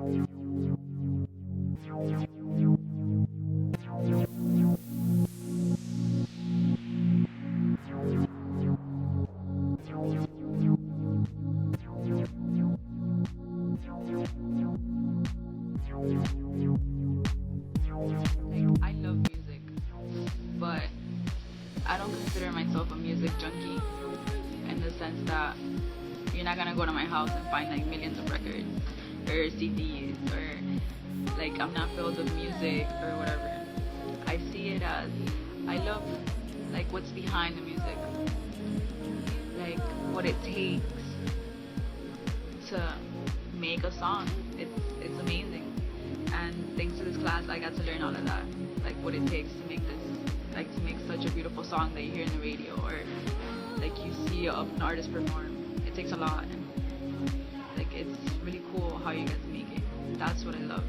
I love music, but I don't consider myself a music junkie in the sense that you're not gonna go to my house and find like millions of records or CDs or like I'm not filled with music or whatever. I see it as I love like what's behind the music, like what it takes to make a song. It's amazing. And thanks to this class, I got to learn all of that, like what it takes to make this, like to make such a beautiful song that you hear in the radio or like you see an artist perform. It takes a lot, and like it's really cool how you get to make it. That's what I love.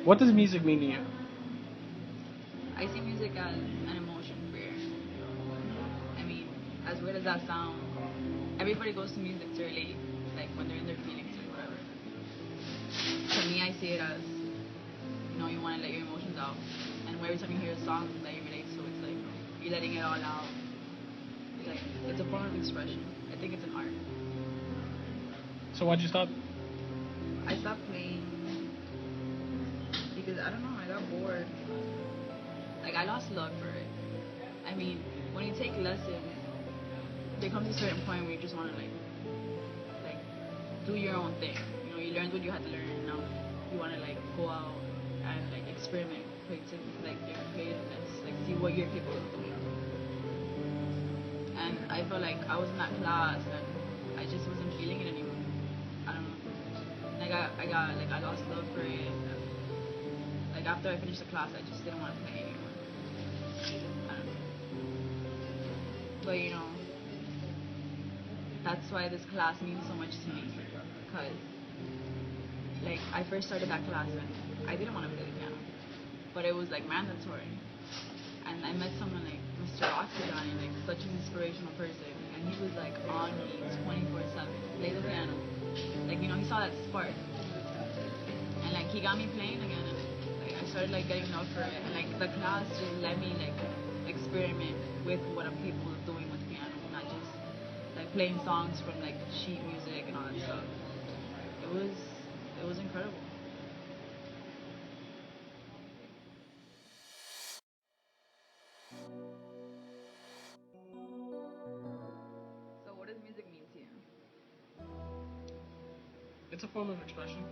What does music mean to you? I see music as an emotion queer. I mean, as weird as that sounds, everybody goes to music to relate, like when they're in their feelings or whatever. To me, I see it as, you want to let your emotions out. And every time you hear a song that you relate to, it's like you're letting it all out. Like, it's a form of expression. I think it's an art. So why'd you stop? I stopped playing because, I don't know, I got bored. Like, I lost love for it. I mean, when you take lessons, there comes a certain point where you just want to, like, do your own thing. You learned what you had to learn, and now you want to, like, go out and, like, experiment, like, your creativeness, like, see what you're capable of doing. And I felt like I was in that class, and I just wasn't feeling it anymore. I don't know. And I lost love for it. Like, after I finished the class, I just didn't want to play anymore. I don't know. But, that's why this class means so much to me. Because, like, I first started that class and I didn't want to play the piano. But it was, like, mandatory. And I met someone like Mr. Oxygen, like, such an inspirational person. And he was, like, on me 24/7. Play the piano. Like, he saw that spark. And, like, he got me playing again. And, like, I started, like, getting love for it. And, like, the class just let me, like, experiment with what I'm capable of doing with piano. Not just, like, playing songs from, like, sheet music and all that stuff. It was incredible. So what does music mean to you? It's a form of expression.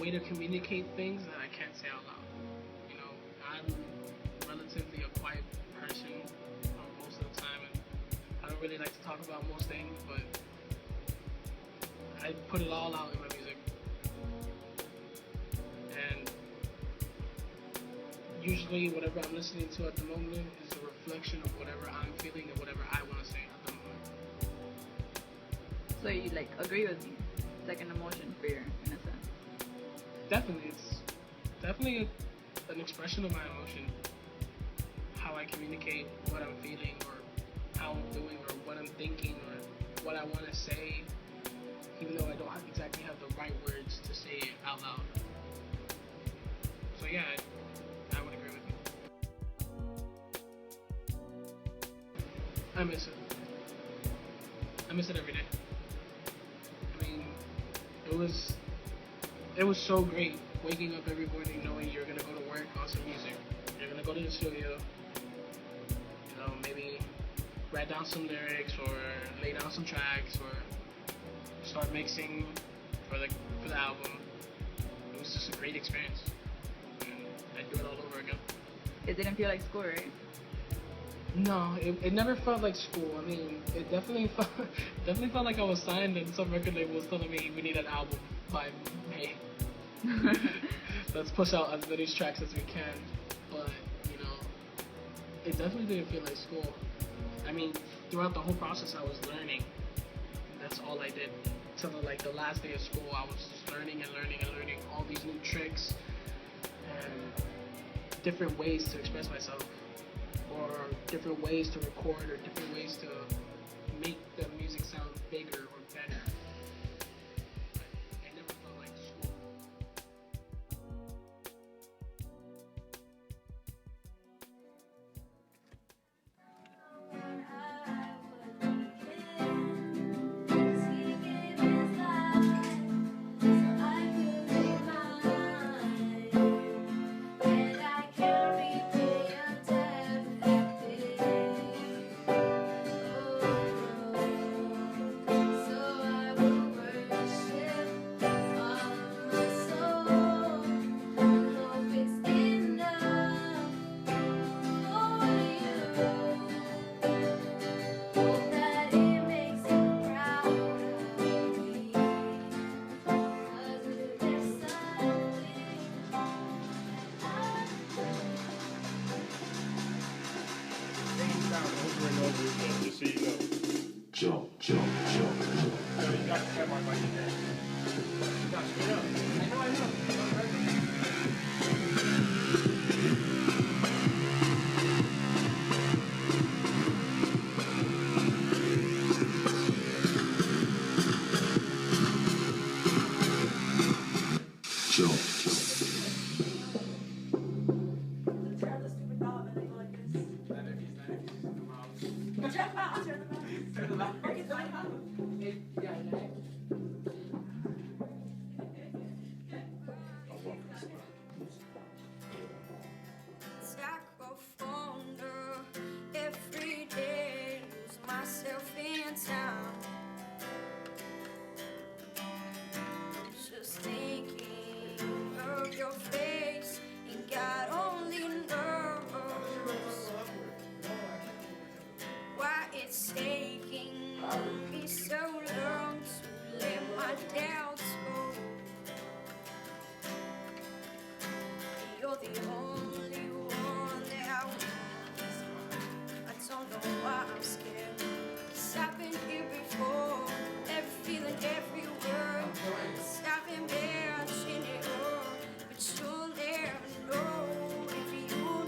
way to communicate things that I can't say out loud. You know, I'm relatively a quiet person most of the time, and I don't really like to talk about most things, but I put it all out in my music. And usually whatever I'm listening to at the moment is a reflection of whatever I'm feeling and whatever I want to say at the moment. So you like agree with me? It's like an emotion for you, in a sense. Definitely, it's definitely an expression of my emotion. How I communicate what I'm feeling, or how I'm doing, or what I'm thinking, or what I want to say, even though I don't exactly have the right words to say it out loud. So yeah, I would agree with you. I miss it. I miss it every day. I mean, it was so great waking up every morning knowing you're gonna go to work on some music. You're gonna go to the studio, you know, maybe write down some lyrics or lay down some tracks or start mixing for the album. It was just a great experience, and I'd do it all over again. It didn't feel like school, right? No, it never felt like school. I mean, it definitely felt like I was signed and some record label was telling me we need an album by May. Let's push out as many tracks as we can. But, you know, it definitely didn't feel like school. I mean, throughout the whole process I was learning. That's all I did. Till like the last day of school, I was just learning all these new tricks and different ways to express myself, or different ways to record, or different ways to make the music sound bigger or better. But it never felt like school. Just so you know. Jump. So you got the camera right there. You got straight up. I know. Jump. Every day, lose myself in town. Just thinking of your face, and God only knows why it's taking me so long to let my doubts go. You're the only one that I want. I don't know why I'm scared, 'cause I've been here before. Every feeling, every word, 'cause I've been mentioning it all. But you'll never know if you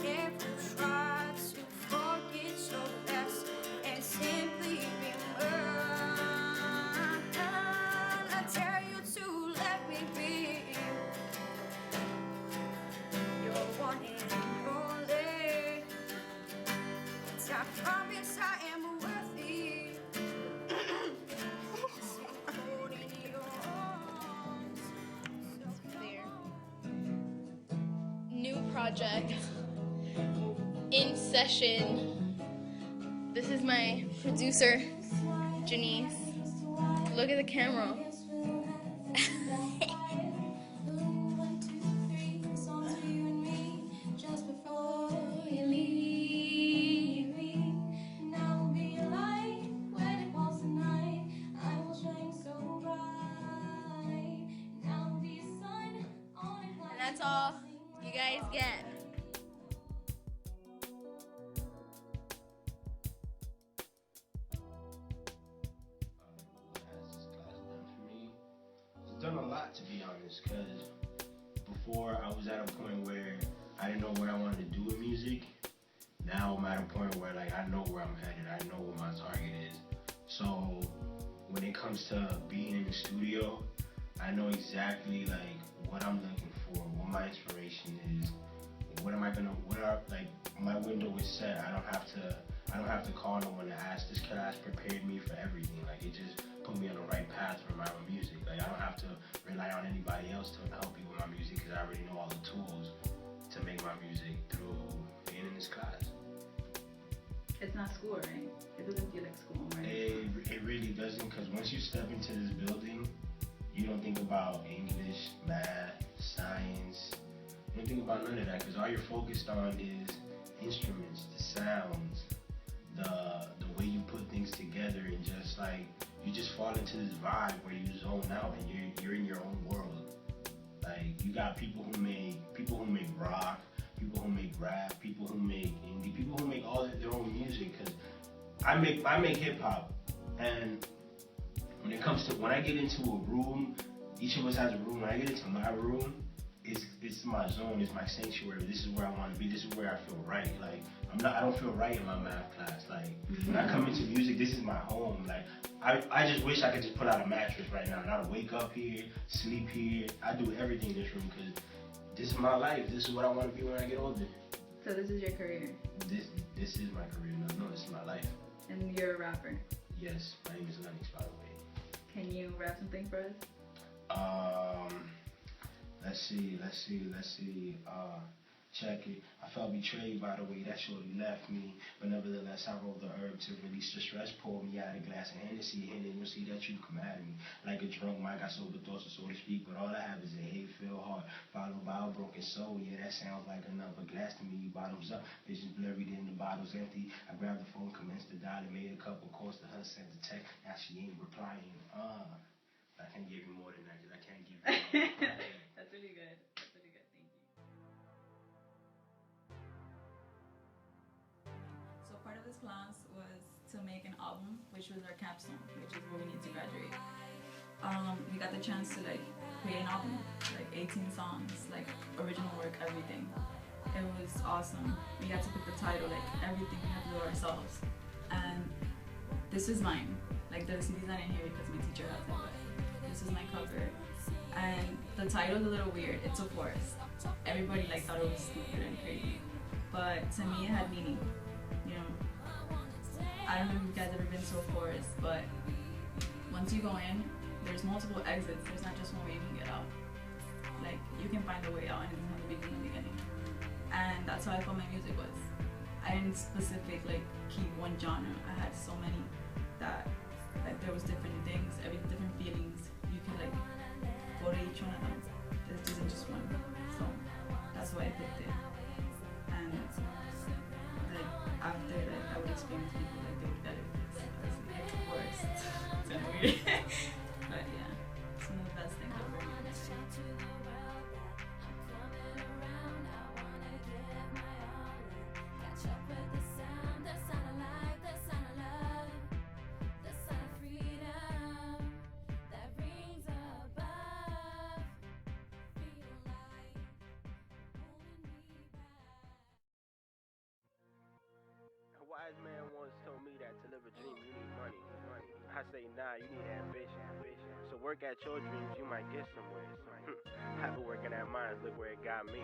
never try to forget your past and simply be mine. I tell you to let me be your one and only. I promise I am worthy. Holding your arms. There. New project in session. This is my producer, Janice. Look at the camera. again. What has this class done for me? It's done a lot, to be honest, because before I was at a point where I didn't know what I wanted to do with music. Now I'm at a point where like I know where I'm headed. I know what my target is. So when it comes to being in the studio, I know exactly like what I'm looking for, what my inspiration is, like my window is set. I don't have to call no one to ask. This class prepared me for everything. Like it just put me on the right path for my own music. Like I don't have to rely on anybody else to help me with my music because I already know all the tools to make my music through being in this class. It's not school, right? It doesn't feel like school, right? It really doesn't, because once you step into this building, you don't think about English, math, science. You don't think about none of that, because all you're focused on is instruments, the sounds, the way you put things together, and just like you just fall into this vibe where you zone out and you're in your own world. Like you got people who make rock, people who make rap, people who make indie, people who make all their own music. Cause I make hip hop, and when I get into a room, each of us has a room. When I get into my room, it's my zone, it's my sanctuary. This is where I want to be. This is where I feel right. Like I don't feel right in my math class. Like when I come into music, this is my home. Like I just wish I could just put out a mattress right now and I'd wake up here, sleep here. I do everything in this room because this is my life. This is what I want to be when I get older. So this is your career? This is my career. No, this is my life. And you're a rapper? Yes, my name is Lennox, by the way. Can you rap something for us? Let's see. Check it. I felt betrayed by the way that shorty left me, but nevertheless I rolled the herb to release the stress. Pour me out a glass of Hennessy, and then you'll see that you come at me like a drunk mic. I sober thoughts, so to speak, but all I have is a hate feel hard, followed by a broken soul. Yeah, that sounds like another glass to me. Bottoms up, vision blurry, then the bottle's empty. I grabbed the phone, commenced to dial, and made a couple calls to her, sent the text. Now she ain't replying. I can't give you more than that because I can't give you more. That's really good. That's really good. Thank you. So part of this class was to make an album, which was our capstone, which is what we need to graduate. We got the chance to like create an album, like 18 songs, like original work, everything. It was awesome. We got to pick the title, like everything we had to do ourselves. And this is mine. Like the CDs I didn't hear because my teacher has it, but this is my cover. And the title is a little weird. It's a forest. Everybody like thought it was stupid and crazy, but to me it had meaning. You know, I don't know if you guys ever been to a forest, but once you go in, there's multiple exits. There's not just one way you can get out. Like you can find a way out, and it doesn't have to be from the beginning. And that's how I felt my music was. I didn't specific like keep one genre. I had so many that like there was different things, different feelings. You could like go to each one of them. There isn't just one. So that's why I picked it. And like after that, I would explain to people like they would get it. It's like the worst. It's kind of weird. But yeah, it's one of the best things I've ever done. A wise man once told me that to live a dream you need money. I say nah, you need ambition. So work at your dreams, you might get somewhere. I've been working at mine, look where it got me.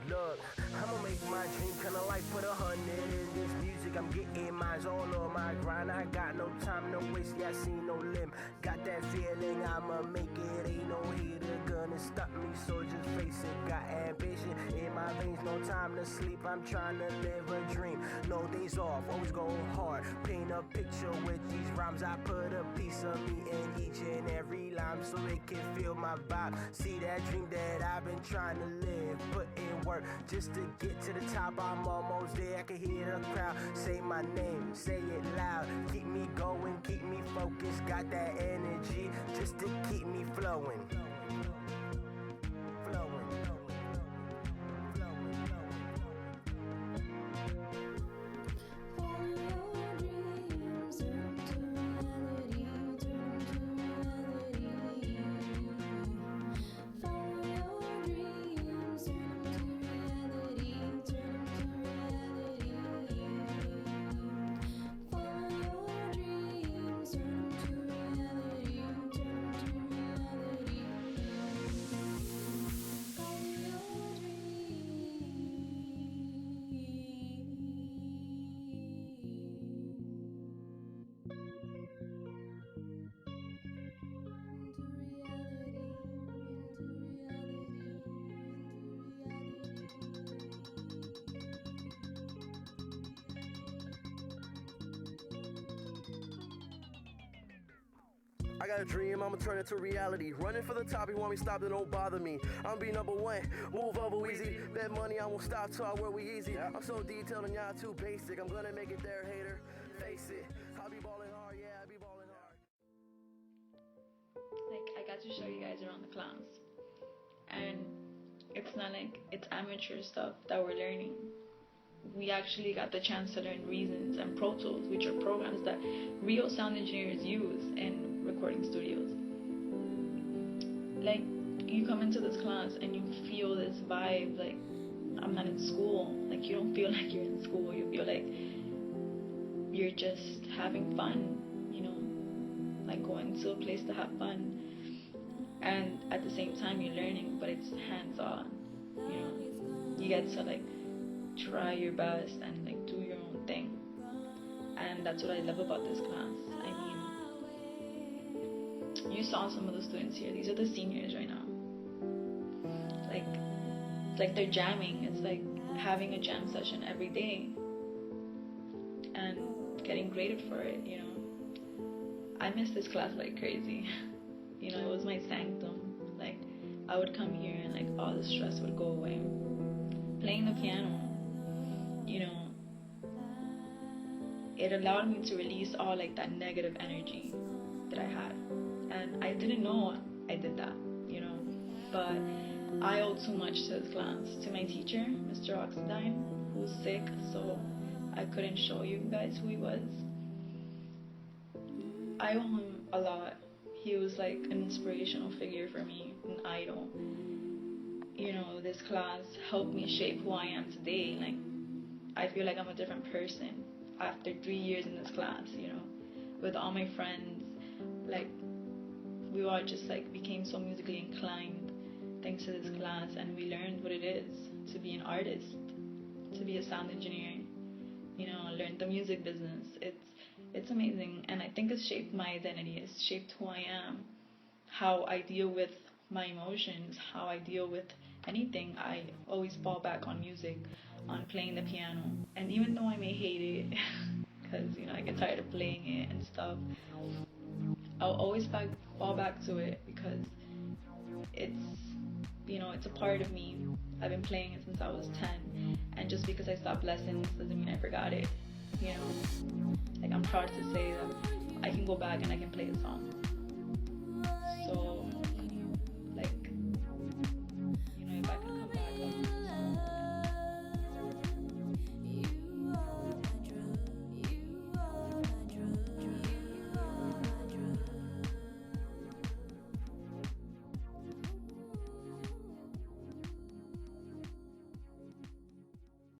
Look, I'ma make my dream kinda like put 100 in this music. I'm getting mines all on my grind. I got no time, no waste, yeah, I see no limb. Got that feeling I'ma make it. Ain't no hater gonna stop me, so just face it. Got ambition in my veins, no time to sleep. I'm trying to live a dream. No days off, always go hard. Paint a picture with these rhymes. I put a piece of me in each and every line so it can feel my vibe. See that dream that I've been trying to live. Put in work just to get to the top. I'm almost there. I can hear the crowd say my name, say it loud. Keep me going, keep me focused. Got that energy just to keep me flowing. I got a dream, I'ma turn it to reality. Running for the top, you want me stopped, it don't bother me. I'm be number one, move over easy. Bet money, I won't stop till I work we easy. I'm so detailed and y'all too basic. I'm gonna make it there, hater. Face it, I'll be balling hard, yeah, I be balling hard. Like, I got to show you guys around the class, and it's not like it's amateur stuff that we're learning. We actually got the chance to learn Reasons and Pro Tools, which are programs that real sound engineers use in recording studios. Like, you come into this class and you feel this vibe, like, I'm not in school. Like, you don't feel like you're in school. You feel like you're just having fun, you know, like going to a place to have fun. And at the same time, you're learning, but it's hands-on, you know. You get to, like, try your best and, like, do your own thing. And that's what I love about this class. I mean, you saw some of the students here. These are the seniors right now. Like, it's like they're jamming. It's like having a jam session every day and getting graded for it, you know. I miss this class like crazy. You know, it was my sanctum. Like, I would come here and, like, all the stress would go away. Playing the piano, you know, it allowed me to release all, like, that negative energy that I had. And I didn't know I did that, you know. But I owe too much to this class. To my teacher, Mr. Oxidine, who's sick, so I couldn't show you guys who he was. I owe him a lot. He was like an inspirational figure for me, an idol. You know, this class helped me shape who I am today. Like, I feel like I'm a different person after 3 years in this class, you know, with all my friends. Like, we all just, like, became so musically inclined thanks to this class, and we learned what it is to be an artist, to be a sound engineer, you know, learn the music business. It's amazing, and I think it's shaped my identity. It's shaped who I am, how I deal with my emotions, how I deal with anything. I always fall back on music, on playing the piano. And even though I may hate it, because, you know, I get tired of playing it and stuff, I'll always fall back to it because it's, you know, it's a part of me. I've been playing it since I was 10, and just because I stopped lessons doesn't mean I forgot it, you know. Like, I'm proud to say that I can go back and I can play a song.